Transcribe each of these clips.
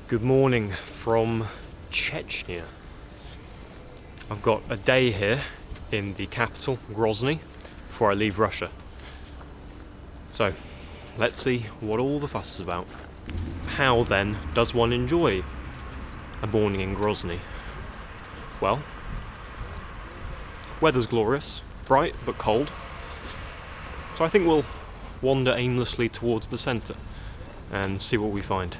Good morning from Chechnya. I've got a day here in the capital, Grozny, before I leave Russia. So, let's see what all the fuss is about. How then does one enjoy a morning in Grozny? Well, weather's glorious, bright but cold. So I think we'll wander aimlessly towards the centre and see what we find.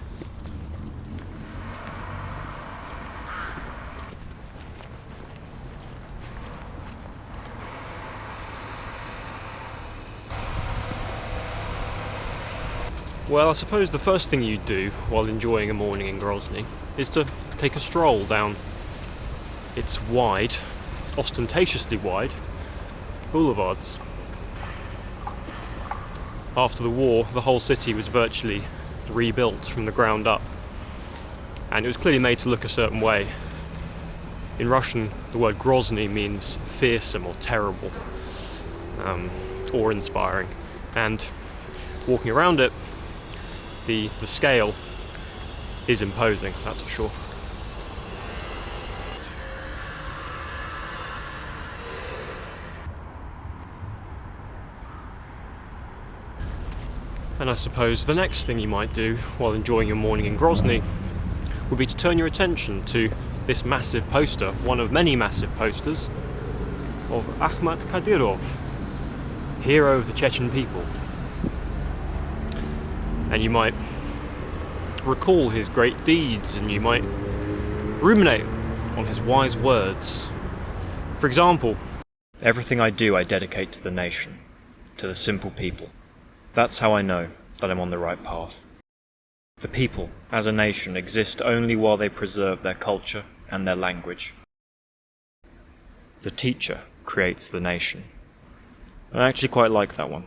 Well, I suppose the first thing you'd do while enjoying a morning in Grozny is to take a stroll down its wide, ostentatiously wide, boulevards. After the war, the whole city was virtually rebuilt from the ground up, and it was clearly made to look a certain way. In Russian, the word Grozny means fearsome or terrible, awe-inspiring, and walking around it, the scale is imposing, that's for sure. And I suppose the next thing you might do while enjoying your morning in Grozny would be to turn your attention to this massive poster, one of many massive posters, of Ahmat Kadyrov, hero of the Chechen people. And you might recall his great deeds, and you might ruminate on his wise words. For example, everything I do I dedicate to the nation, to the simple people. That's how I know that I'm on the right path. The people, as a nation, exist only while they preserve their culture and their language. The teacher creates the nation. I actually quite like that one.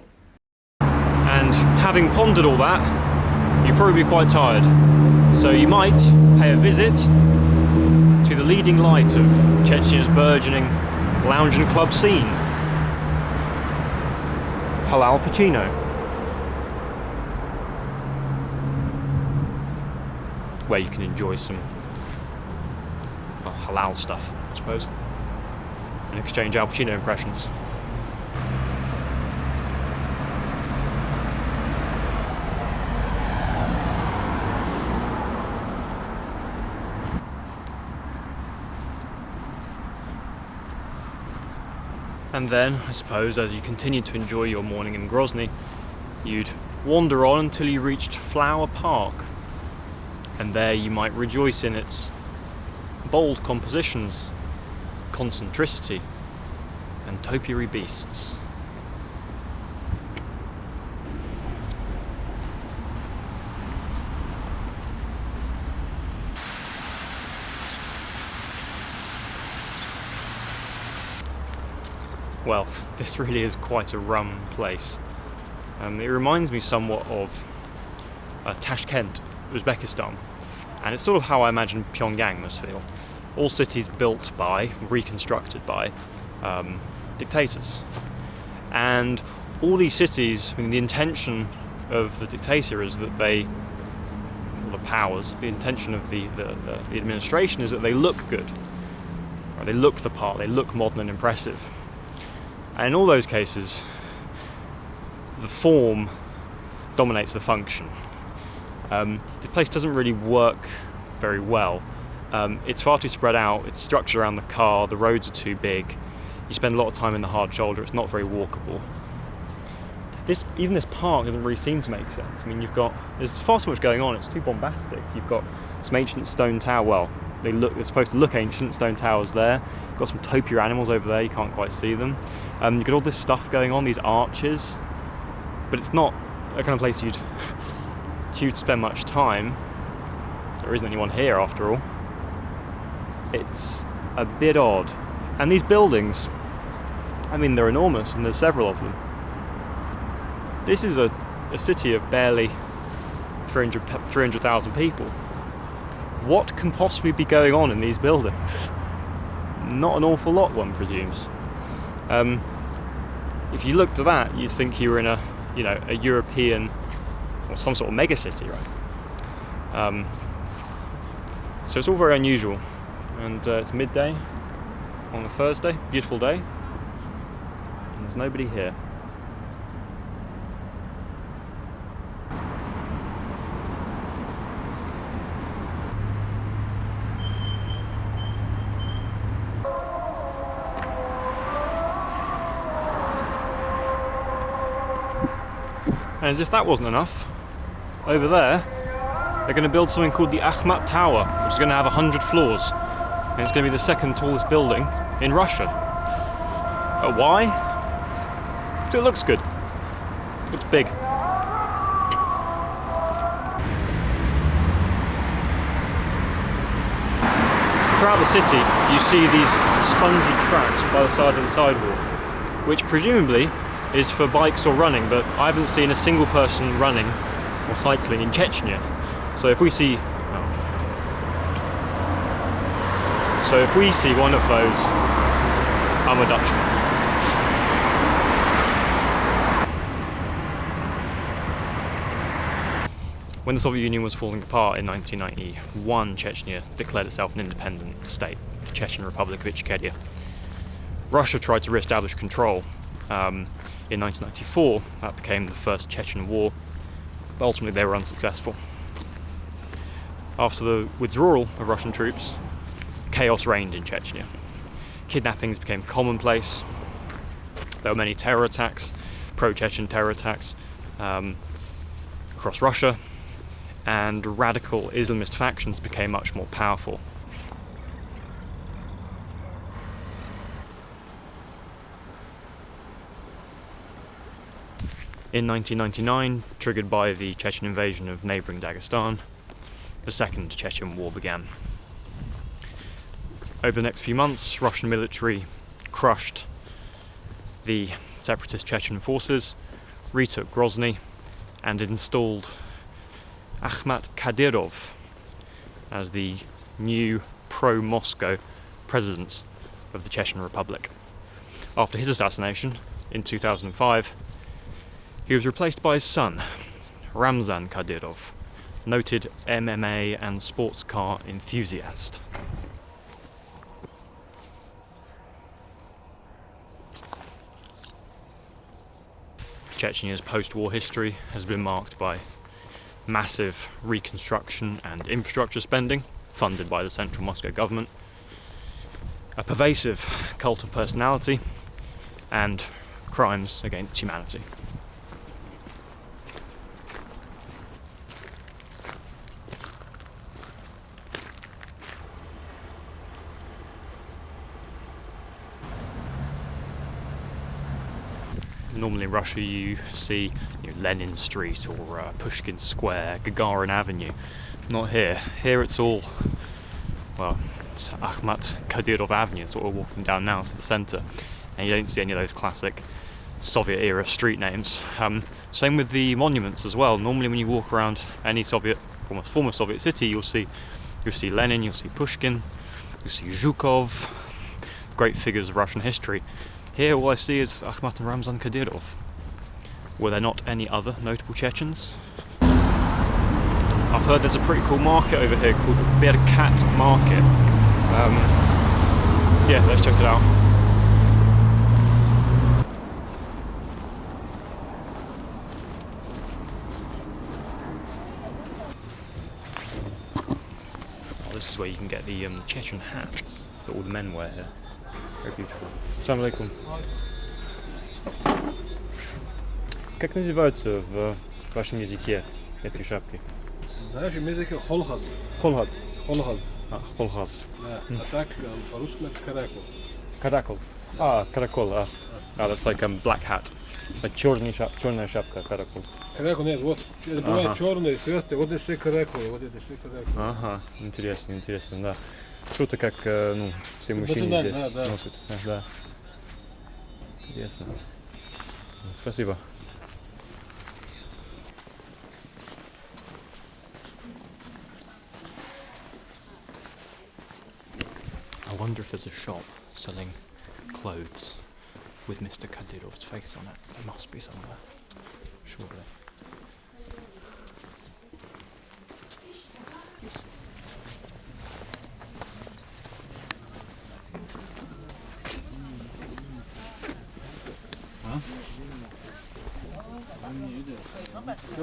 And having pondered all that, you'd probably be quite tired. So you might pay a visit to the leading light of Chechnya's burgeoning lounge and club scene. Halal Pacino. Where you can enjoy some halal stuff, I suppose, and exchange Al Pacino impressions. And then, I suppose, as you continued to enjoy your morning in Grozny, you'd wander on until you reached Flower Park. And there you might rejoice in its bold compositions, concentricity, and topiary beasts. Well, this really is quite a rum place. It reminds me somewhat of Tashkent, Uzbekistan, and it's sort of how I imagine Pyongyang must feel. All cities built by, reconstructed by, dictators. And all these cities, the intention of the dictator is that the intention of the administration is that they look good. Right? They look the part, they look modern and impressive. And in all those cases, the form dominates the function. This place doesn't really work very well. It's far too spread out, it's structured around the car, the roads are too big, you spend a lot of time in the hard shoulder, it's not very walkable. Even this park doesn't really seem to make sense. I mean, there's far too much going on, it's too bombastic. You've got some ancient stone tower, well, they're supposed to look ancient, stone towers there. You've got some topiary animals over there, you can't quite see them. You've got all this stuff going on, these arches, but it's not a kind of place you'd spend much time. There isn't anyone here after all. It's a bit odd. And these buildings, I mean, they're enormous and there's several of them. This is a city of barely 300,000 people. What can possibly be going on in these buildings? Not an awful lot, one presumes. If you looked at that, you'd think you were in a European or some sort of mega city, right? So it's all very unusual, and it's midday on a Thursday, beautiful day, and there's nobody here. And as if that wasn't enough, over there, they're going to build something called the Ahmat Tower, which is going to have 100 floors. And it's going to be the second tallest building in Russia. Why? Because it looks good. It looks big. Throughout the city, you see these spongy tracks by the side of the sidewalk, which presumably is for bikes or running, but I haven't seen a single person running or cycling in Chechnya. So if we see one of those, I'm a Dutchman. When the Soviet Union was falling apart in 1991, Chechnya declared itself an independent state, the Chechen Republic of Chechnya. Russia tried to re-establish control. In 1994, that became the first Chechen War, but ultimately they were unsuccessful. After the withdrawal of Russian troops, chaos reigned in Chechnya. Kidnappings became commonplace. There were many terror attacks, pro-Chechen terror attacks across Russia, and radical Islamist factions became much more powerful. In 1999, triggered by the Chechen invasion of neighbouring Dagestan, the Second Chechen War began. Over the next few months, Russian military crushed the separatist Chechen forces, retook Grozny, and installed Ahmat Kadyrov as the new pro-Moscow president of the Chechen Republic. After his assassination in 2005, he was replaced by his son, Ramzan Kadyrov, noted MMA and sports car enthusiast. Chechnya's post-war history has been marked by massive reconstruction and infrastructure spending, funded by the central Moscow government, a pervasive cult of personality, and crimes against humanity. Normally in Russia you see Lenin Street or Pushkin Square, Gagarin Avenue. Not here. Here it's all, it's Ahmat Kadyrov Avenue. That's what we're walking down now to the centre. And you don't see any of those classic Soviet-era street names. Same with the monuments as well. Normally when you walk around any former Soviet city, you'll see Lenin, you'll see Pushkin, you'll see Zhukov, great figures of Russian history. Here all I see is Ahmat and Ramzan Kadyrov. Were there not any other notable Chechens? I've heard there's a pretty cool market over here called Berkat Market. Yeah, let's check it out. This is where you can get the Chechen hats that all the men wear here. Very beautiful. Assalamu alaikum. Как называются в вашем языке эти шапки? В нашем языке холхаз. Холхаз. Холхаз. Холхаз. Да. А так по-русски это каракул. Каракул. Каракул. That's like black hat. Like черная шапка, каракул. Каракул нет, вот это бывает черный, светлый, вот это все каракул, вот это все каракул. Ага, интересно, да. Что-то как, все мужчины здесь носят. Да. Интересно. Спасибо. I wonder if there's a shop selling clothes with Mr. Kadyrov's face on it. There must be somewhere, surely. We've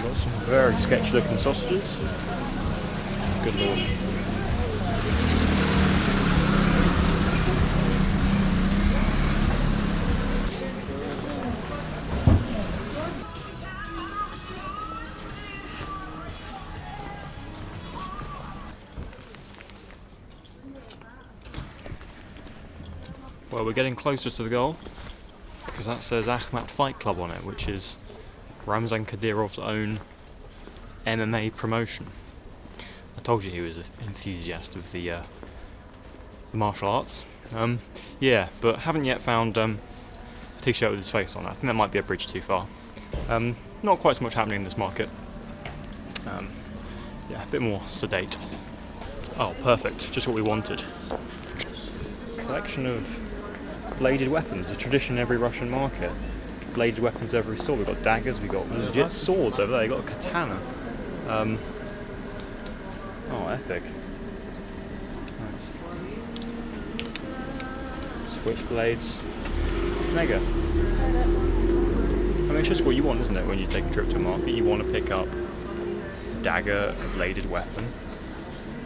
got some very sketchy looking sausages. Good lord. Well, we're getting closer to the goal because that says Ahmat Fight Club on it, which is Ramzan Kadyrov's own MMA promotion. I told you he was an enthusiast of the martial arts. Yeah, but haven't yet found a t-shirt with his face on. I think that might be a bridge too far. Not quite so much happening in this market. Yeah, a bit more sedate. Oh, perfect. Just what we wanted. Collection of bladed weapons, a tradition in every Russian market. Bladed weapons every store. We've got daggers, we've got legit swords over there, you've got a katana. Oh, epic. Nice. Switchblades. Mega. I mean, it's just what you want, isn't it, when you take a trip to a market? You want to pick up a dagger, a bladed weapon,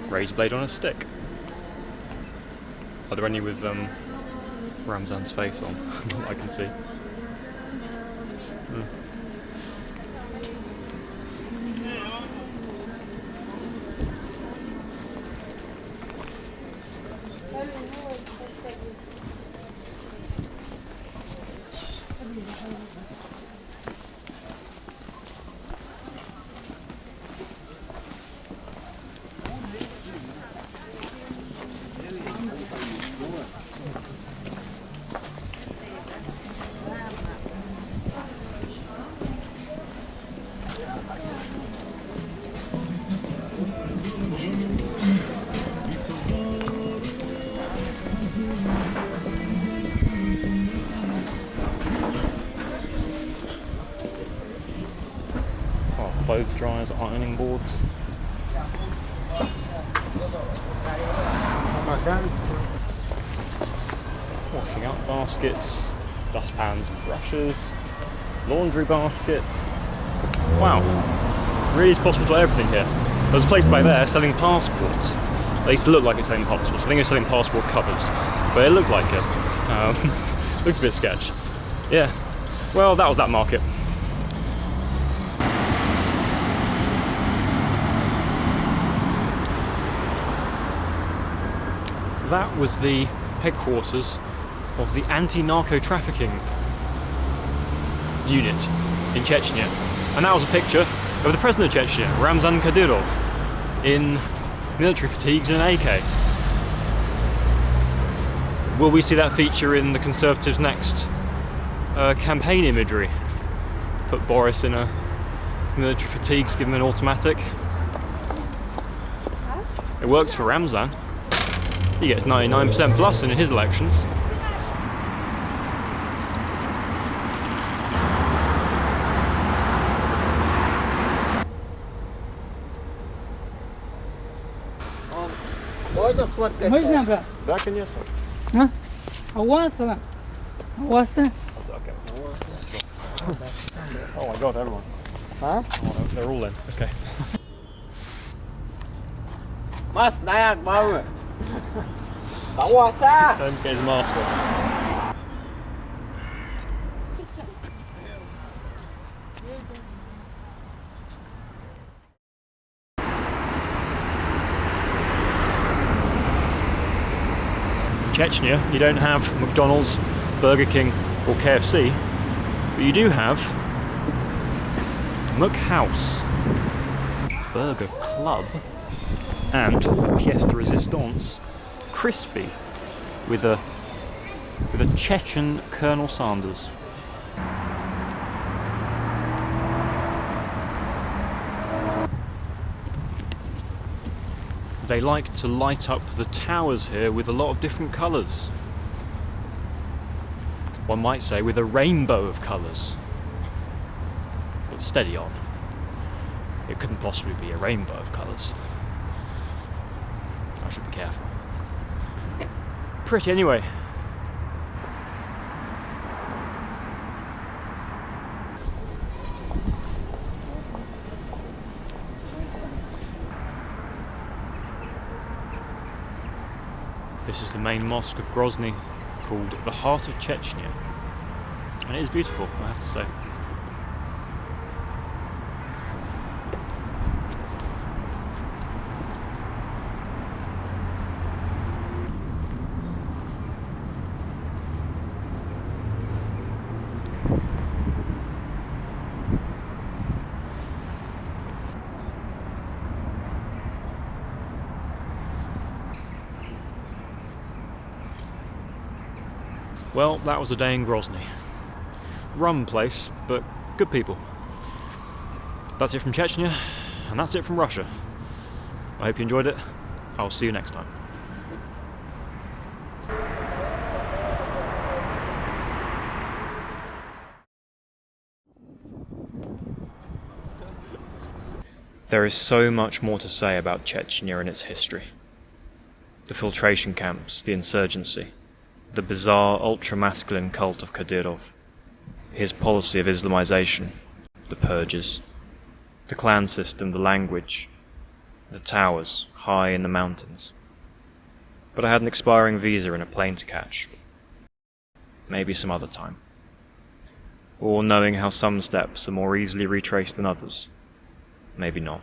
razor blade on a stick. Are there any with Ramzan's face on? I can see. Clothes dryers, ironing boards. Washing up baskets, dustpans, brushes, laundry baskets. Wow, really is possible to do everything here. There's a place back there selling passports. They used to look like it's selling passports. I think it's selling passport covers, but it looked like it. Looked a bit sketch. Yeah, well, that was that market. That was the headquarters of the anti-narco-trafficking unit in Chechnya. And that was a picture of the president of Chechnya, Ramzan Kadyrov, in military fatigues and an AK. Will we see that feature in the Conservatives' next campaign imagery? Put Boris in a military fatigues, give him an automatic. It works for Ramzan. He gets 99% plus in his elections. Можно сфоткать? Можно, брат? Да, конечно. А? А у вас-то? А у вас-то? Okay. Oh my god, everyone. Huh? Oh, they're all in. Okay. Mask nayak mau. Bawa ta. Tell him to get his mask on. In Chechnya, you don't have McDonald's, Burger King, or KFC, but you do have McHouse, Burger Club, and pièce de résistance, crispy, with a Chechen Colonel Sanders. they like to light up the towers here with a lot of different colours. One might say with a rainbow of colours. But steady on. It couldn't possibly be a rainbow of colours. I should be careful. Pretty anyway. This is the main mosque of Grozny, called the Heart of Chechnya. And it is beautiful, I have to say. Well, that was a day in Grozny. Rum place, but good people. That's it from Chechnya, and that's it from Russia. I hope you enjoyed it. I'll see you next time. There is so much more to say about Chechnya and its history. The filtration camps, the insurgency, the bizarre ultra-masculine cult of Kadyrov, his policy of Islamization, the purges, the clan system, the language, the towers high in the mountains. But I had an expiring visa and a plane to catch. Maybe some other time. Or knowing how some steps are more easily retraced than others. Maybe not.